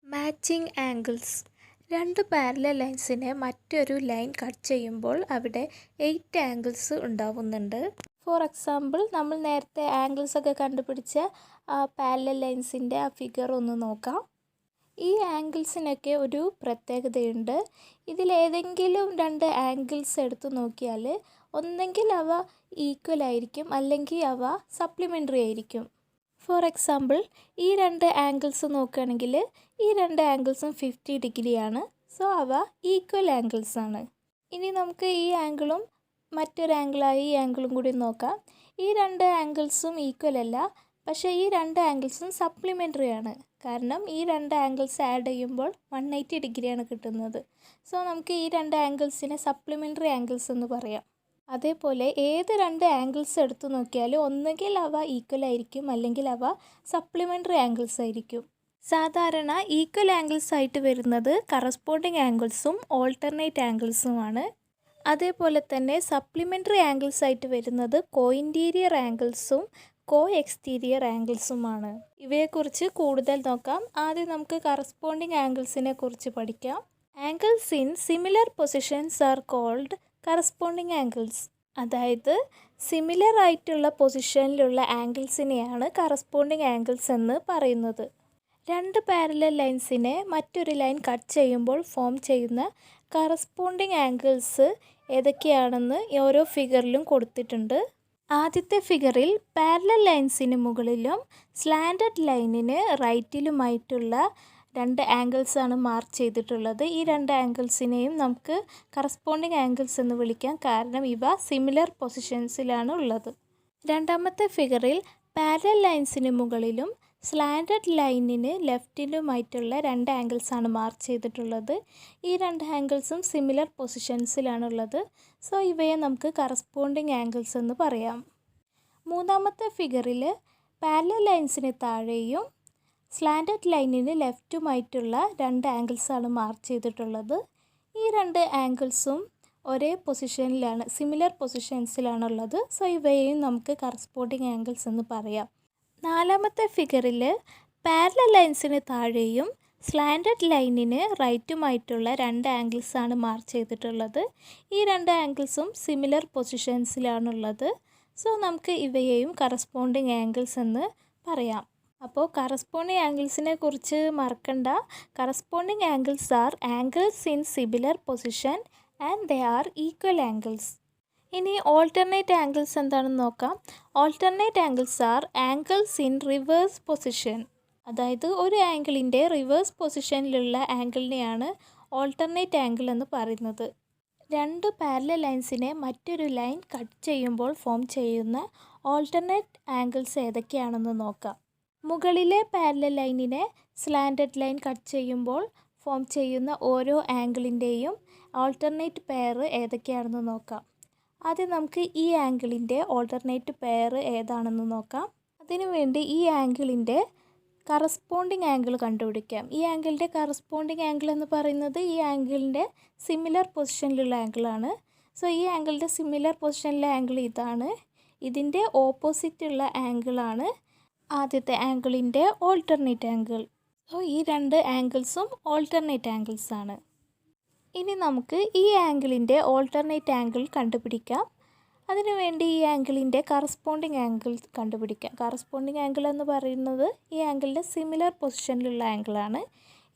Matching angles. രണ്ട് parallel ലൈൻസിനെ മറ്റൊരു line cut ചെയ്യുമ്പോൾ അവിടെ 8 ആംഗിൾസ് ഉണ്ടാവുന്നുണ്ട്. ഫോർ എക്സാമ്പിൾ, നമ്മൾ നേരത്തെ ആംഗിൾസ് ഒക്കെ കണ്ടുപിടിച്ച പാരലൽ ലൈൻസിൻ്റെ ഫിഗർ ഒന്ന് നോക്കാം. ഈ ആംഗിൾസിനൊക്കെ ഒരു പ്രത്യേകതയുണ്ട്. ഇതിലേതെങ്കിലും രണ്ട് ആംഗിൾസ് എടുത്തു നോക്കിയാൽ ഒന്നെങ്കിൽ അവ ഈക്വൽ ആയിരിക്കും, അല്ലെങ്കിൽ അവ സപ്ലിമെൻ്ററി ആയിരിക്കും. ഫോർ എക്സാമ്പിൾ, ഈ രണ്ട് ആംഗിൾസ് നോക്കുകയാണെങ്കിൽ ഈ രണ്ട് ആംഗിൾസും 50 ഡിഗ്രിയാണ്. സോ അവ ഈക്വൽ ആംഗിൾസ് ആണ്. ഇനി നമുക്ക് ഈ ആംഗിളും മറ്റൊരു ആംഗിളായി ഈ ആംഗിളും കൂടി നോക്കാം. ഈ രണ്ട് ആംഗിൾസും ഈക്വൽ അല്ല, പക്ഷേ ഈ രണ്ട് ആംഗിൾസും സപ്ലിമെൻ്ററി ആണ്. കാരണം ഈ രണ്ട് ആംഗിൾസ് ആഡ് ചെയ്യുമ്പോൾ 180 ഡിഗ്രിയാണ് കിട്ടുന്നത്. സോ നമുക്ക് ഈ രണ്ട് ആംഗിൾസിനെ സപ്ലിമെൻ്ററി ആംഗിൾസ് എന്ന് പറയാം. അതേപോലെ ഏത് രണ്ട് ആംഗിൾസ് എടുത്തു നോക്കിയാലും ഒന്നുകിൽ അവ ഈക്വൽ ആയിരിക്കും, അല്ലെങ്കിൽ അവ സപ്ലിമെൻ്ററി ആംഗിൾസ് ആയിരിക്കും. സാധാരണ ഈക്വൽ ആംഗിൾസ് ആയിട്ട് വരുന്നത് കറസ്പോണ്ടിങ് ആംഗിൾസും ഓൾട്ടർനേറ്റ് ആംഗിൾസുമാണ്. അതേപോലെ തന്നെ സപ്ലിമെൻ്ററി ആംഗിൾസ് ആയിട്ട് വരുന്നത് കോഇൻറ്റീരിയർ ആംഗിൾസും എക്സ്റ്റീരിയർ ആംഗിൾസുമാണ്. ഇവയെക്കുറിച്ച് കൂടുതൽ നോക്കാം. ആദ്യം നമുക്ക് കറസ്പോണ്ടിങ് ആംഗിൾസിനെ കുറിച്ച് പഠിക്കാം. Angles in similar positions are called corresponding angles. അതായത് സിമിലർ ആയിട്ടുള്ള പൊസിഷനിലുള്ള ആംഗിൾസിനെയാണ് കറസ്പോണ്ടിങ് ആംഗിൾസ് എന്ന് പറയുന്നത്. രണ്ട് പാരലൽ ലൈൻസിനെ മറ്റൊരു ലൈൻ കട്ട് ചെയ്യുമ്പോൾ ഫോം ചെയ്യുന്ന കറസ്പോണ്ടിങ് ആംഗിൾസ് ഏതൊക്കെയാണെന്ന് ഓരോ ഫിഗറിലും കൊടുത്തിട്ടുണ്ട്. ആദ്യത്തെ ഫിഗറിൽ പാരലൽ ലൈൻസിന് മുകളിലും സ്ലാൻഡഡ് ലൈനിന് റൈറ്റിലുമായിട്ടുള്ള രണ്ട് ആംഗിൾസ് ആണ് മാർക്ക് ചെയ്തിട്ടുള്ളത്. ഈ രണ്ട് ആംഗിൾസിനെയും നമുക്ക് കറസ്പോണ്ടിങ് ആംഗിൾസ് എന്ന് വിളിക്കാം, കാരണം ഇവ സിമിലർ പൊസിഷൻസിലാണ് ഉള്ളത്. രണ്ടാമത്തെ ഫിഗറിൽ പാരലൽ ലൈൻസിന് മുകളിലും സ്ലാൻഡഡ് ലൈനിന് ലെഫ്റ്റിലുമായിട്ടുള്ള രണ്ട് ആംഗിൾസ് ആണ് മാർക്ക് ചെയ്തിട്ടുള്ളത്. ഈ രണ്ട് ആംഗിൾസും സിമിലർ പൊസിഷൻസിലാണുള്ളത്. സോ ഇവയെ നമുക്ക് കറസ്പോണ്ടിങ് ആംഗിൾസ് എന്ന് പറയാം. മൂന്നാമത്തെ ഫിഗറിൽ പാരലൽ ലൈൻസിന് താഴെയും സ്ലാൻഡഡ് ലൈനിന് ലെഫ്റ്റുമായിട്ടുള്ള രണ്ട് ആംഗിൾസ് ആണ് മാർക്ക് ചെയ്തിട്ടുള്ളത്. ഈ രണ്ട് ആംഗിൾസും ഒരേ പൊസിഷനിലാണ്, സിമിലർ പൊസിഷൻസിലാണുള്ളത്. സോ ഇവയെയും നമുക്ക് കറസ്പോണ്ടിങ് ആംഗിൾസ് എന്ന് പറയാം. നാലാമത്തെ ഫിഗറിൽ പാരലൽ ലൈൻസിന് താഴെയും സ്ലാൻഡഡ് ലൈനിന് റൈറ്റുമായിട്ടുള്ള രണ്ട് ആംഗിൾസ് ആണ് മാർക്ക് ചെയ്തിട്ടുള്ളത്. ഈ രണ്ട് ആംഗിൾസും സിമിലർ പൊസിഷൻസിലാണുള്ളത്. സോ നമുക്ക് ഇവയെയും കറസ്പോണ്ടിങ് ആംഗിൾസ് എന്ന് പറയാം. അപ്പോൾ കറസ്പോണ്ടിങ് ആംഗിൾസിനെ കുറിച്ച് മറക്കണ്ട. Corresponding angles are angles in similar position and they are equal angles. ഇനി ഓൾട്ടർനേറ്റ് ആംഗിൾസ് എന്താണെന്ന് നോക്കാം. Alternate angles are angles in reverse position. അതായത് ഒരു ആംഗിളിൻ്റെ റിവേഴ്സ് പൊസിഷനിലുള്ള ആംഗിളിനെയാണ് ഓൾട്ടർനേറ്റ് ആംഗിൾ എന്ന് പറയുന്നത്. രണ്ട് പാരലൽ ലൈൻസിനെ മറ്റൊരു ലൈൻ കട്ട് ചെയ്യുമ്പോൾ ഫോം ചെയ്യുന്ന ഓൾട്ടർനേറ്റ് ആംഗിൾസ് ഏതൊക്കെയാണെന്ന് നോക്കാം. മുകളിലെ പാരലൽ ലൈനിനെ സ്ലാൻഡഡ് ലൈൻ കട്ട് ചെയ്യുമ്പോൾ ഫോം ചെയ്യുന്ന ഓരോ ആംഗിളിൻ്റെയും ഓൾട്ടർനേറ്റ് പെയർ ഏതൊക്കെയാണെന്ന് നോക്കാം. ആദ്യം നമുക്ക് ഈ ആംഗിളിൻ്റെ ഓൾട്ടർനേറ്റ് പെയർ ഏതാണെന്ന് നോക്കാം. അതിനുവേണ്ടി ഈ ആംഗിളിൻ്റെ കറസ്പോണ്ടിങ് ആംഗിൾ കണ്ടുപിടിക്കാം. ഈ ആംഗിളിൻ്റെ കറസ്പോണ്ടിങ് ആംഗിൾ എന്ന് പറയുന്നത് ഈ ആംഗിളിൻ്റെ സിമിലർ പൊസിഷനിലുള്ള ആംഗിളാണ്. സോ ഈ ആംഗിളിൻ്റെ സിമിലർ പൊസിഷനിലെ ആംഗിൾ ഇതാണ്. ഇതിൻ്റെ ഓപ്പോസിറ്റുള്ള ആംഗിളാണ് ആദ്യത്തെ ആംഗിളിൻ്റെ ഓൾട്ടർനേറ്റ് ആംഗിൾ. സോ ഈ രണ്ട് ആംഗിൾസും ഓൾട്ടർനേറ്റ് ആംഗിൾസ് ആണ്. ഇനി നമുക്ക് ഈ ആംഗിളിൻ്റെ ഓൾട്ടർനേറ്റ് ആംഗിൾ കണ്ടുപിടിക്കാം. അതിനുവേണ്ടി ഈ ആംഗിളിൻ്റെ കറസ്പോണ്ടിങ് ആംഗിൾ കണ്ടുപിടിക്കാം. കറസ്പോണ്ടിങ് ആംഗിൾ എന്ന് പറയുന്നത് ഈ ആംഗിളിൻ്റെ സിമിലർ പൊസിഷനിലുള്ള ആംഗിളാണ്.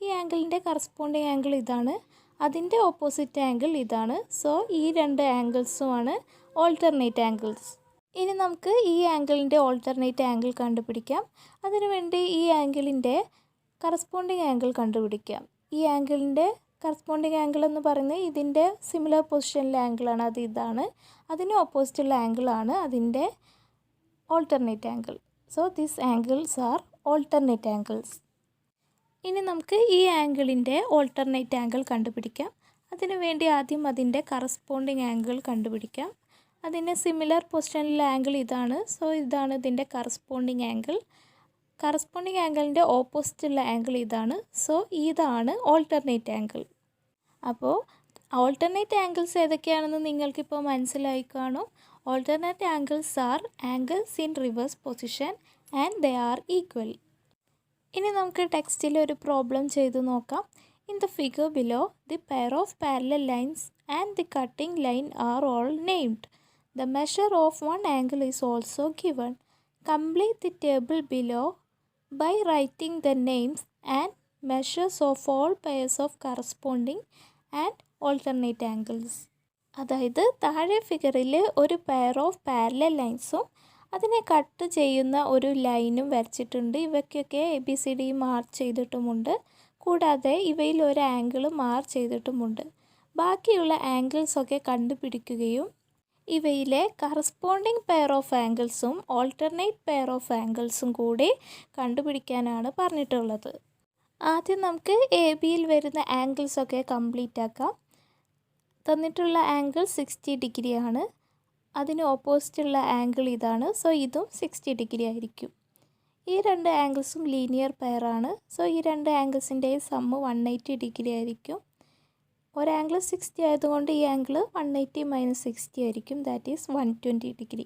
ഈ ആംഗിളിൻ്റെ കറസ്പോണ്ടിങ് ആംഗിൾ ഇതാണ്, അതിൻ്റെ ഓപ്പോസിറ്റ് ആംഗിൾ ഇതാണ്. സോ ഈ രണ്ട് ആംഗിൾസുമാണ് ഓൾട്ടർനേറ്റ് ആംഗിൾസ്. ഇനി നമുക്ക് ഈ ആംഗിളിൻ്റെ ഓൾട്ടർനേറ്റ് ആംഗിൾ കണ്ടുപിടിക്കാം. അതിനുവേണ്ടി ഈ ആംഗിളിൻ്റെ കറസ്പോണ്ടിങ് ആംഗിൾ കണ്ടുപിടിക്കാം. ഈ ആംഗിളിൻ്റെ കറസ്പോണ്ടിങ് ആംഗിൾ എന്ന് പറയുന്നത് ഇതിൻ്റെ സിമിലർ പൊസിഷനിലെ ആംഗിളാണ്, അത് ഇതാണ്. അതിന് ഓപ്പോസിറ്റുള്ള ആംഗിളാണ് അതിൻ്റെ alternate angle. So this angles are alternate angles. ഇനി നമുക്ക് ഈ ആംഗിളിൻ്റെ ഓൾട്ടർനേറ്റ് ആംഗിൾ കണ്ടുപിടിക്കാം. അതിനുവേണ്ടി ആദ്യം അതിൻ്റെ കറസ്പോണ്ടിങ് ആംഗിൾ കണ്ടുപിടിക്കാം. അതിൻ്റെ സിമിലർ പൊസിഷനിലെ ആംഗിൾ ഇതാണ്. സോ ഇതാണ് ഇതിൻ്റെ കറസ്പോണ്ടിങ് ആംഗിൾ. കറസ്പോണ്ടിങ് ആംഗിളിൻ്റെ ഓപ്പോസിറ്റുള്ള ആംഗിൾ ഇതാണ്. സോ ഇതാണ് ഓൾട്ടർനേറ്റ് ആംഗിൾ. അപ്പോൾ ഓൾട്ടർനേറ്റ് ആംഗിൾസ് ഏതൊക്കെയാണെന്ന് നിങ്ങൾക്കിപ്പോൾ മനസ്സിലായി കാണും. Alternate angles are angles in reverse position and they are equal. ഇനി നമുക്ക് ടെക്സ്റ്റിൽ ഒരു പ്രോബ്ലം ചെയ്ത് നോക്കാം. In the figure below the pair of parallel lines and the cutting line are all named. The measure of one angle is also given. Complete the table below by writing the names and measures of all pairs of corresponding and alternate angles. അതായത് താഴെ ഫിഗറിൽ ഒരു pair of parallel ലൈൻസും അതിനെ cut ചെയ്യുന്ന ഒരു ലൈനും വരച്ചിട്ടുണ്ട്. ഇവയ്ക്കൊക്കെ ABCD മാർക്ക് ചെയ്തിട്ടുമുണ്ട്. കൂടാതെ ഇവയിൽ ഒരു ആംഗിൾ മാർക്ക് ചെയ്തിട്ടുമുണ്ട്. ബാക്കിയുള്ള ആംഗിൾസൊക്കെ കണ്ടുപിടിക്കുകയും ഇവയിലെ കറസ്പോണ്ടിങ് പെയർ ഓഫ് ആംഗിൾസും ഓൾട്ടർനേറ്റ് പെയർ ഓഫ് ആംഗിൾസും കൂടി കണ്ടുപിടിക്കാനാണ് പറഞ്ഞിട്ടുള്ളത്. ആദ്യം നമുക്ക് ABയിൽ വരുന്ന ആംഗിൾസൊക്കെ കംപ്ലീറ്റ് ആക്കാം. തന്നിട്ടുള്ള ആംഗിൾ 60 ഡിഗ്രി ആണ്. അതിന് ഓപ്പോസിറ്റുള്ള ആംഗിൾ ഇതാണ്. സോ ഇതും 60 ഡിഗ്രി ആയിരിക്കും. ഈ രണ്ട് ആംഗിൾസും ലീനിയർ പെയറാണ്. സോ ഈ രണ്ട് ആംഗിൾസിൻ്റെയും സമ്മ് 180 ഡിഗ്രി ആയിരിക്കും. ഒരു ആംഗിൾ 60 ആയതുകൊണ്ട് ഈ ആംഗിൾ 180 - 60 ആയിരിക്കും. That is 120 degree.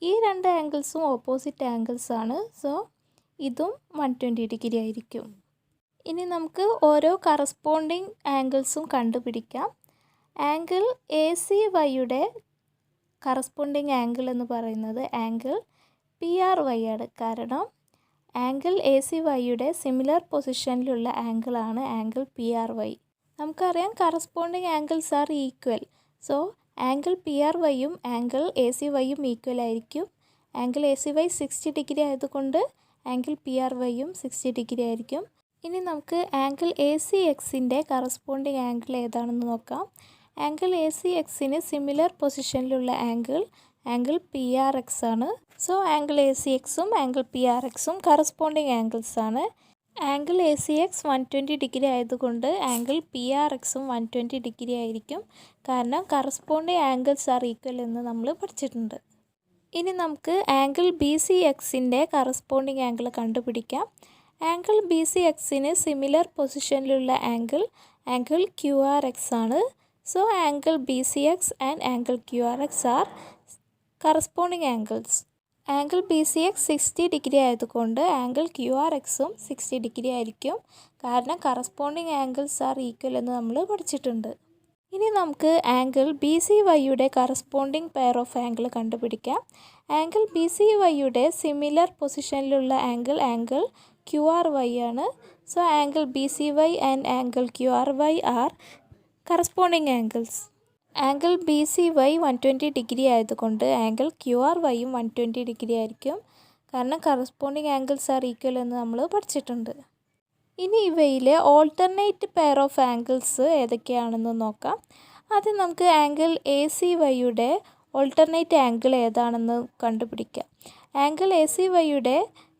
ഈ രണ്ട് ആംഗിൾസും ഓപ്പോസിറ്റ് ആംഗിൾസ് ആണ്. സോ ഇതും 120 ഡിഗ്രി ആയിരിക്കും. ഇനി നമുക്ക് ഓരോ കറസ്പോണ്ടിങ് ആംഗിൾസും കണ്ടുപിടിക്കാം. ആംഗിൾ ACYയുടെ കറസ്പോണ്ടിങ് ആംഗിൾ എന്ന് പറയുന്നത് ആംഗിൾ PRY ആണ്. കാരണം ആംഗിൾ ACYയുടെ സിമിലർ പൊസിഷനിലുള്ള ആംഗിളാണ് ആംഗിൾ PRY. നമുക്കറിയാം corresponding angles are equal. So angle PRYയും ആംഗിൾ ACYയും ഈക്വൽ ആയിരിക്കും. ആംഗിൾ ACY 60 ഡിഗ്രി ആയതുകൊണ്ട് ആംഗിൾ PRYയും 60 ഡിഗ്രി ആയിരിക്കും. ഇനി നമുക്ക് ആംഗിൾ ACXൻ്റെ കറസ്പോണ്ടിങ് ആംഗിൾ ഏതാണെന്ന് നോക്കാം. ആംഗിൾ ACXന് സിമിലർ പൊസിഷനിലുള്ള ആംഗിൾ PRX ആണ്. സോ ആംഗിൾ ACXും ആംഗിൾ PRXും കറസ്പോണ്ടിങ് ആംഗിൾസ് ആണ്. ആംഗിൾ ACX 120 ഡിഗ്രി ആയതുകൊണ്ട് ആംഗിൾ PRXും 120 ഡിഗ്രി ആയിരിക്കും. കാരണം കറസ്പോണ്ടിങ് ആംഗിൾസ് ആർ ഈക്വൽ എന്ന് നമ്മൾ പഠിച്ചിട്ടുണ്ട്. ഇനി നമുക്ക് ആംഗിൾ BCXൻ്റെ കറസ്പോണ്ടിങ് ആംഗിൾ കണ്ടുപിടിക്കാം. ആംഗിൾ BCXന് സിമിലർ പൊസിഷനിലുള്ള ആംഗിൾ QRX ആണ്. So angle BCX and angle QRX R corresponding angles. Angle BCX 60 degree ആയതുകൊണ്ട് ആംഗിൾ QRXും 60 ഡിഗ്രി ആയിരിക്കും. കാരണം കറസ്പോണ്ടിങ് ആംഗിൾസ് ആർ ഈക്വൽ എന്ന് നമ്മൾ പഠിച്ചിട്ടുണ്ട്. ഇനി നമുക്ക് ആംഗിൾ BCYയുടെ കറസ്പോണ്ടിങ് പെയർ ഓഫ് ആംഗിൾ കണ്ടുപിടിക്കാം. ആംഗിൾ BCYയുടെ സിമിലർ പൊസിഷനിലുള്ള ആംഗിൾ QRY ആണ്. So angle BCY and angle QRY are corresponding angles. Angle BCY 120 degree ആയതുകൊണ്ട് ആംഗിൾ QRYയും 120 ഡിഗ്രി ആയിരിക്കും. കാരണം കറസ്പോണ്ടിങ് ആംഗിൾസ് ആർ ഈക്വൽ എന്ന് നമ്മൾ പഠിച്ചിട്ടുണ്ട്. ഇനി ഇവയിലെ ഓൾട്ടർനേറ്റ് പെയർ ഓഫ് ആംഗിൾസ് ഏതൊക്കെയാണെന്ന് നോക്കാം. ആദ്യം നമുക്ക് ആംഗിൾ ACYയുടെ ഓൾട്ടർനേറ്റ് ആംഗിൾ ഏതാണെന്ന് കണ്ടുപിടിക്കാം. ആംഗിൾ ACYയുടെ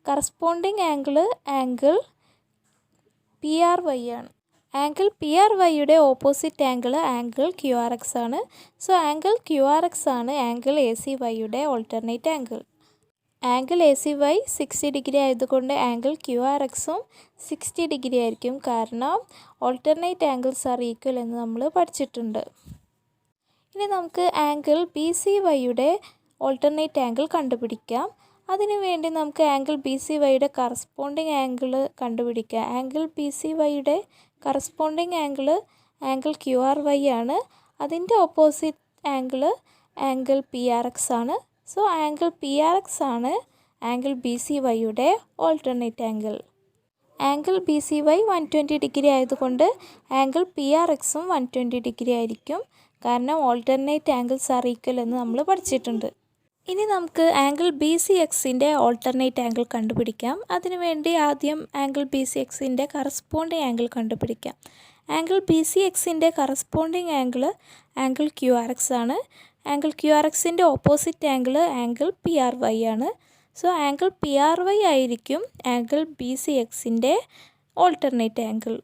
കറസ്പോണ്ടിങ് ആംഗിൾ PRY ആണ്. ആംഗിൾ PRYയുടെ ഓപ്പോസിറ്റ് ആംഗിൾ QRX ആണ്. സോ ആംഗിൾ QRX ആണ് ആംഗിൾ ACYയുടെ alternate angle. Angle ACY 60 degree ആയതുകൊണ്ട് ആംഗിൾ QRXും 60 ഡിഗ്രി ആയിരിക്കും. കാരണം ഓൾട്ടർനേറ്റ് ആംഗിൾസ് ആർ ഈക്വൽ എന്ന് നമ്മൾ പഠിച്ചിട്ടുണ്ട്. ഇനി നമുക്ക് ആംഗിൾ BCYയുടെ ഓൾട്ടർനേറ്റ് ആംഗിൾ കണ്ടുപിടിക്കാം. അതിനുവേണ്ടി നമുക്ക് ആംഗിൾ BCYയുടെ കറസ്പോണ്ടിങ് ആംഗിൾ കണ്ടുപിടിക്കാം. ആംഗിൾ BCYയുടെ കറസ്പോണ്ടിങ് ആംഗിൾ QRY ആണ്. അതിൻ്റെ ഓപ്പോസിറ്റ് ആംഗിൾ PRX ആണ്. സോ ആംഗിൾ PRX ആണ് ആംഗിൾ BCYയുടെ alternate angle. Angle BCY 120 degree ആയതുകൊണ്ട് ആംഗിൾ PRXും 120 ഡിഗ്രി ആയിരിക്കും. കാരണം ഓൾട്ടർനേറ്റ് ആംഗിൾസ് ആർ ഈക്വൽ എന്ന് നമ്മൾ പഠിച്ചിട്ടുണ്ട്. ഇനി നമുക്ക് ആംഗിൾ BCXൻ്റെ ഓൾട്ടർനേറ്റ് ആംഗിൾ കണ്ടുപിടിക്കാം. അതിനുവേണ്ടി ആദ്യം ആംഗിൾ BCXൻ്റെ കറസ്പോണ്ടിങ് ആംഗിൾ കണ്ടുപിടിക്കാം. ആംഗിൾ BCXൻ്റെ കറസ്പോണ്ടിങ് ആംഗിൾ QRX ആണ്. ആംഗിൾ QRXൻ്റെ ഓപ്പോസിറ്റ് ആംഗിൾ PRY ആണ്. സോ ആംഗിൾ PRY ആയിരിക്കും ആംഗിൾ BCXൻ്റെ alternate angle.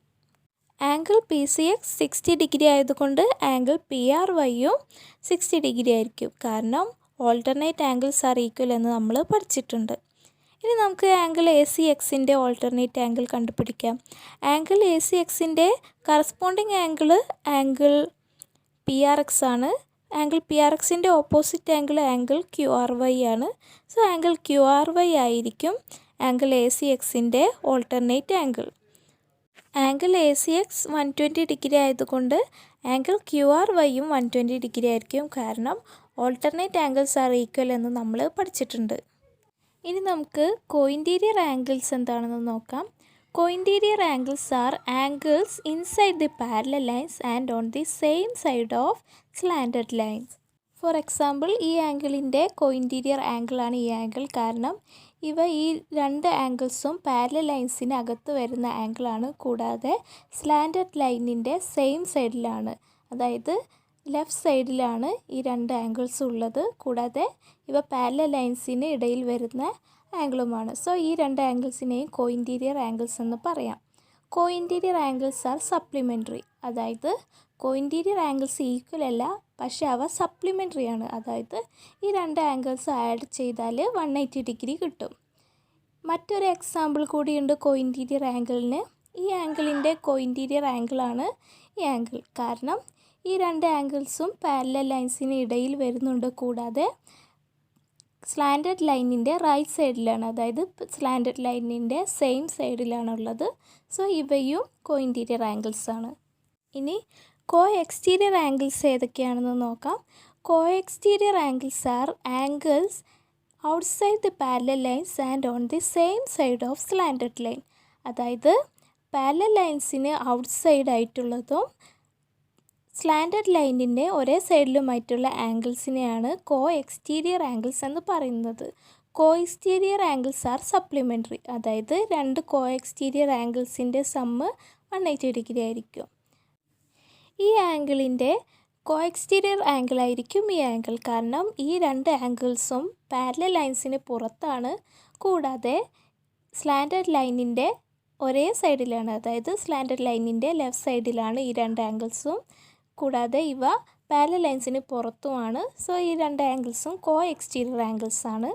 Angle BCX 60 degree ആയതുകൊണ്ട് ആംഗിൾ PRYയും 60 ഡിഗ്രി ആയിരിക്കും. കാരണം ഓൾട്ടർനേറ്റ് ആംഗിൾസ് ആർ ഈക്വൽ എന്ന് നമ്മൾ പഠിച്ചിട്ടുണ്ട്. ഇനി നമുക്ക് ആംഗിൾ ACXൻ്റെ ഓൾട്ടർനേറ്റ് ആംഗിൾ കണ്ടുപിടിക്കാം. ആംഗിൾ ACXൻ്റെ കറസ്പോണ്ടിങ് ആംഗിൾ PRX ആണ്. ആംഗിൾ PRXൻ്റെ ഓപ്പോസിറ്റ് ആംഗിൾ QRY ആണ്. സോ ആംഗിൾ QRY ആയിരിക്കും ആംഗിൾ എ സി എക്സിൻ്റെ alternate angle. Angle A C X 120 degree ആയതുകൊണ്ട് ആംഗിൾ ക്യു ആർ വൈയും 120 ഡിഗ്രി ആയിരിക്കും. കാരണം ഓൾട്ടർനേറ്റ് ആംഗിൾസ് ആർ ഈക്വൽ എന്ന് നമ്മൾ പഠിച്ചിട്ടുണ്ട്. ഇനി നമുക്ക് കോഇൻറ്റീരിയർ ആംഗിൾസ് എന്താണെന്ന് നോക്കാം. Co-interior angles are angles inside the parallel lines and on the same side of slanted lines. For example, ഈ ആംഗിളിൻ്റെ കോഇൻറ്റീരിയർ ആംഗിളാണ് ഈ ആംഗിൾ. കാരണം ഇവ ഈ രണ്ട് ആംഗിൾസും പാരലൽ ലൈൻസിന് അകത്ത് വരുന്ന ആംഗിളാണ്. കൂടാതെ സ്ലാൻഡഡ് ലൈനിൻ്റെ സെയിം സൈഡിലാണ്, അതായത് ലെഫ്റ്റ് സൈഡിലാണ് ഈ രണ്ട് ആംഗിൾസും ഉള്ളത്. കൂടാതെ ഇവ പാരലൽ ലൈൻസിന് ഇടയിൽ വരുന്ന ആംഗിളുമാണ്. സോ ഈ രണ്ട് ആംഗിൾസിനെയും കോഇൻറ്റീരിയർ ആംഗിൾസ് എന്ന് പറയാം. കോഇൻറ്റീരിയർ ആംഗിൾസ് ആർ സപ്ലിമെൻ്ററി, അതായത് കോഇൻറ്റീരിയർ ആംഗിൾസ് ഈക്വൽ അല്ല, പക്ഷേ അവ സപ്ലിമെൻ്ററി ആണ്. അതായത് ഈ രണ്ട് ആംഗിൾസ് ആഡ് ചെയ്താൽ 180 ഡിഗ്രി കിട്ടും. മറ്റൊരു എക്സാമ്പിൾ കൂടിയുണ്ട് കോഇൻറ്റീരിയർ ആംഗിളിന്. ഈ ആംഗിളിൻ്റെ കോഇൻറ്റീരിയർ ആംഗിളാണ് ഈ ആംഗിൾ. കാരണം ഈ രണ്ട് ആംഗിൾസും പാരലൽ ലൈൻസിന് ഇടയിൽ വരുന്നുണ്ട്. കൂടാതെ സ്ലാൻഡഡ് ലൈനിൻ്റെ റൈറ്റ് സൈഡിലാണ്, അതായത് സ്ലാൻഡഡ് ലൈനിൻ്റെ സെയിം സൈഡിലാണുള്ളത്. സോ ഇവയും കോഇൻറ്റീരിയർ ആംഗിൾസ് ആണ്. ഇനി കോ എക്സ്റ്റീരിയർ ആംഗിൾസ് ഏതൊക്കെയാണെന്ന് നോക്കാം. കോ exterior angles are angles outside the parallel lines and on the same side of slanted line. അതായത് പാരലൽ ലൈൻസിന് ഔട്ട്സൈഡ് ആയിട്ടുള്ളതും സ്ലാൻഡഡ് ലൈനിൻ്റെ ഒരേ സൈഡിലുമായിട്ടുള്ള ആംഗിൾസിനെയാണ് കോ എക്സ്റ്റീരിയർ ആംഗിൾസ് എന്ന് പറയുന്നത്. കോ എക്സ്റ്റീരിയർ ആംഗിൾസ് ആർ സപ്ലിമെൻ്ററി, അതായത് രണ്ട് കോ എക്സ്റ്റീരിയർ ആംഗിൾസിൻ്റെ സമ്മ് 180 ഡിഗ്രി ആയിരിക്കും. ഈ ആംഗിളിൻ്റെ കോ എക്സ്റ്റീരിയർ ആംഗിൾ ആയിരിക്കും ഈ ആംഗിൾ. കാരണം ഈ രണ്ട് ആംഗിൾസും പാരലൽ ലൈൻസിന് പുറത്താണ്. കൂടാതെ സ്ലാൻഡഡ് ലൈനിൻ്റെ ഒരേ സൈഡിലാണ്, അതായത് സ്ലാൻഡഡ് ലൈനിൻ്റെ ലെഫ്റ്റ് സൈഡിലാണ് ഈ രണ്ട് ആംഗിൾസും. കൂടാതെ ഇവ പാരലൽ ലൈൻസിന് പുറത്തുമാണ്. സോ ഈ രണ്ട് ആംഗിൾസും കോ എക്സ്റ്റീരിയർ ആംഗിൾസ് ആണ്.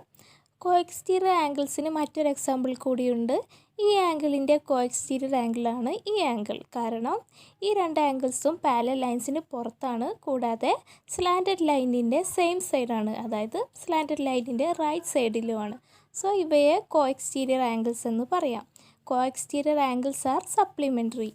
കോ എക്സ്റ്റീരിയർ ആംഗിൾസിന് മറ്റൊരു എക്സാമ്പിൾ കൂടിയുണ്ട്. ഈ ആംഗിളിൻ്റെ കോ എക്സ്റ്റീരിയർ ആംഗിളാണ് ഈ ആംഗിൾ. കാരണം ഈ രണ്ട് ആംഗിൾസും പാരലൽ ലൈൻസിന് പുറത്താണ്. കൂടാതെ സ്ലാൻഡഡ് ലൈനിൻ്റെ സെയിം സൈഡാണ്, അതായത് സ്ലാൻഡഡ് ലൈനിൻ്റെ റൈറ്റ് സൈഡിലുമാണ്. സോ ഇവയെ കോ എക്സ്റ്റീരിയർ ആംഗിൾസ് എന്ന് പറയാം. കോ എക്സ്റ്റീരിയർ ആംഗിൾസ് ആർ സപ്ലിമെൻ്ററി.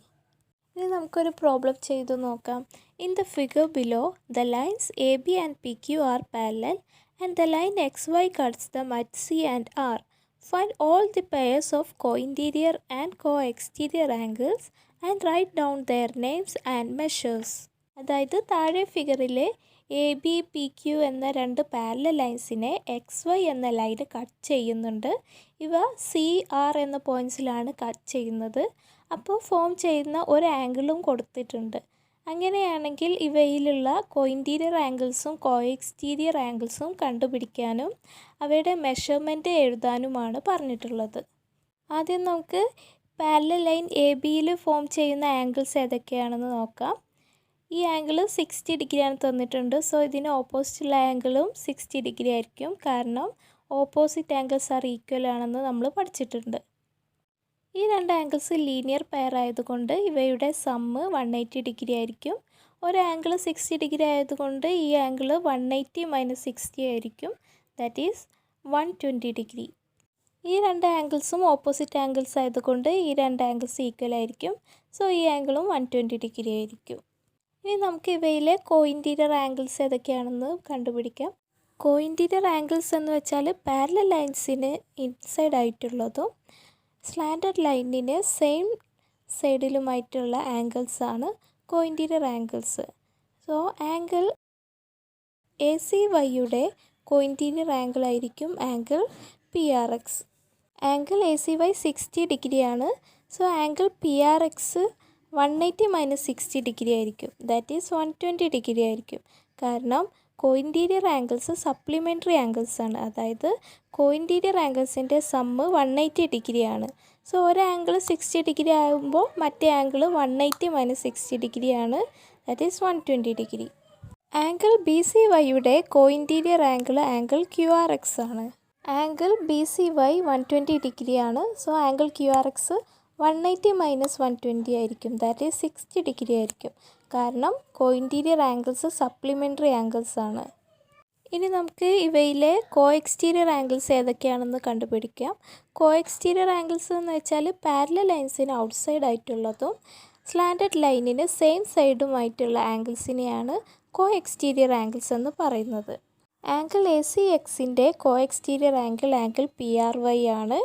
ഇനി നമുക്കൊരു പ്രോബ്ലം ചെയ്തു നോക്കാം. In the figure below the lines A B and P Q R parallel and the line XY cuts them at C and R. Find all the pairs of co-interior and co-exterior angles and write down their names and measures. അതായത് താഴെ ഫിഗറിലെ A B P Q എന്ന രണ്ട് parallel ലൈൻസിനെ XY എന്ന line cut ചെയ്യുന്നുണ്ട്. ഇവ C R എന്ന പോയിൻറ്റ്സിലാണ് cut ചെയ്യുന്നത്. അപ്പോൾ ഫോം ചെയ്യുന്ന ഒരു ആംഗിളും കൊടുത്തിട്ടുണ്ട്. അങ്ങനെയാണെങ്കിൽ ഇവയിലുള്ള കോഇൻറ്റീരിയർ ആംഗിൾസും കോ എക്സ്റ്റീരിയർ ആംഗിൾസും കണ്ടുപിടിക്കാനും അവയുടെ മെഷർമെൻറ്റ് എഴുതാനുമാണ് പറഞ്ഞിട്ടുള്ളത്. ആദ്യം നമുക്ക് പാരലൽ ലൈൻ എ ബിയിൽ ഫോം ചെയ്യുന്ന ആംഗിൾസ് ഏതൊക്കെയാണെന്ന് നോക്കാം. ഈ ആംഗിൾ 60 ഡിഗ്രിയാണ് തന്നിട്ടുണ്ട്. സോ ഇതിന് ഓപ്പോസിറ്റുള്ള ആംഗിളും 60 ഡിഗ്രി ആയിരിക്കും. കാരണം ഓപ്പോസിറ്റ് ആംഗിൾസ് ആർ ഈക്വൽ ആണെന്ന് നമ്മൾ പഠിച്ചിട്ടുണ്ട്. ഈ രണ്ട് ആംഗിൾസ് ലീനിയർ പെയർ ആയതുകൊണ്ട് ഇവയുടെ സമ്മ് 180 ഡിഗ്രി ആയിരിക്കും. ഒരു ആംഗിൾ 60 ഡിഗ്രി ആയതുകൊണ്ട് ഈ ആംഗിൾ 180 - 60 ആയിരിക്കും. That is 120 degree. ഈ രണ്ട് ആംഗിൾസും ഓപ്പോസിറ്റ് ആംഗിൾസ് ആയതുകൊണ്ട് ഈ രണ്ട് ആംഗിൾസ് ഈക്വൽ ആയിരിക്കും. സോ ഈ ആംഗിളും 120 ഡിഗ്രി ആയിരിക്കും. ഇനി നമുക്ക് ഇവയിലെ കോഇൻറ്റീരിയർ ആംഗിൾസ് ഏതൊക്കെയാണെന്ന് കണ്ടുപിടിക്കാം. കോഇൻറ്റീരിയർ ആംഗിൾസ് എന്ന് വെച്ചാൽ പാരലൽ ലൈൻസിന് ഇൻസൈഡ് ആയിട്ടുള്ളതും സ്ലാൻഡഡ് ലൈനിന് സെയിം സൈഡിലുമായിട്ടുള്ള ആംഗിൾസ് ആണ് co-interior angles. So angle A C വൈയുടെ കോഇൻറ്റീരിയർ ആംഗിൾ ആയിരിക്കും angle P R X. Angle A C Y 60 ഡിഗ്രിയാണ്. So angle P R X 180 - 60 degree ആയിരിക്കും. ദാറ്റ് ഈസ് 120 ഡിഗ്രി ആയിരിക്കും. കാരണം കോഇൻറ്റീരിയർ ആംഗിൾസ് സപ്ലിമെൻ്ററി ആംഗിൾസ് ആണ്, അതായത് കോഇൻറ്റീരിയർ ആംഗിൾസിൻ്റെ സമ്മ് 180 ഡിഗ്രിയാണ്. സോ ഒരു ആംഗിൾ 60 ഡിഗ്രി ആകുമ്പോൾ മറ്റേ ആംഗിൾ 180 - 60 ഡിഗ്രിയാണ്. That is 120 degree. Angle B C വൈയുടെ co-interior angle angle Q R X ആണ്. ആംഗിൾ ബി സി വൈ 120 ഡിഗ്രിയാണ്. So angle Q R X 180 - 120 ആയിരിക്കും. ദാറ്റ് ഈസ് 60 ഡിഗ്രി ആയിരിക്കും. കാരണം കോഇൻറ്റീരിയർ ആംഗിൾസ് സപ്ലിമെൻ്ററി ആംഗിൾസ് ആണ്. ഇനി നമുക്ക് ഇവയിലെ കോ എക്സ്റ്റീരിയർ ആംഗിൾസ് ഏതൊക്കെയാണെന്ന് കണ്ടുപിടിക്കാം. കോ എക്സ്റ്റീരിയർ ആംഗിൾസ് എന്ന് വെച്ചാൽ പാരലൽ ലൈൻസിന് ഔട്ട്സൈഡ് ആയിട്ടുള്ളതും സ്ലാൻഡഡ് ലൈനിന് സെയിം സൈഡുമായിട്ടുള്ള ആംഗിൾസിനെയാണ് കോ എക്സ്റ്റീരിയർ ആംഗിൾസ് എന്ന് പറയുന്നത്. ആംഗിൾ എ സി എക്സിൻ്റെ കോ എക്സ്റ്റീരിയർ ആംഗിൾ PRY ആണ്.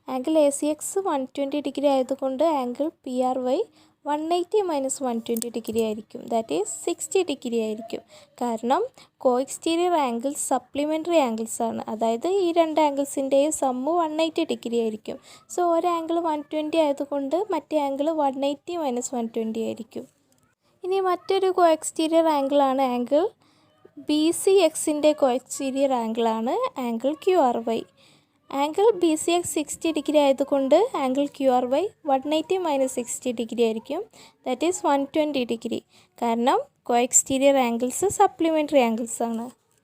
Angle A C X 120 degree ആയതുകൊണ്ട് ആംഗിൾ PRY 180 - 120 ഡിഗ്രി ആയിരിക്കും. ദാറ്റ് ഈസ് 60 ഡിഗ്രി ആയിരിക്കും. കാരണം co-exterior angles supplementary angles ആണ്. അതായത് ഈ രണ്ട് ആംഗിൾസിൻ്റെയും സമ്മ് 180 ഡിഗ്രി ആയിരിക്കും. സോ ഒരു ആംഗിൾ 120 ആയതുകൊണ്ട് മറ്റേ ആംഗിൾ 180 - 120 ആയിരിക്കും. ഇനി മറ്റൊരു കോ എക്സ്റ്റീരിയർ ആംഗിളാണ് ആംഗിൾ BCXൻ്റെ കോ എക്സ്റ്റീരിയർ ആംഗിളാണ് angle QRY. Angle BCX 60 degree ആയതുകൊണ്ട് ആംഗിൾ QRY 180 - 60 ഡിഗ്രി ആയിരിക്കും. That is 120 degree. കാരണം co-exterior angles supplementary angles ആണ്.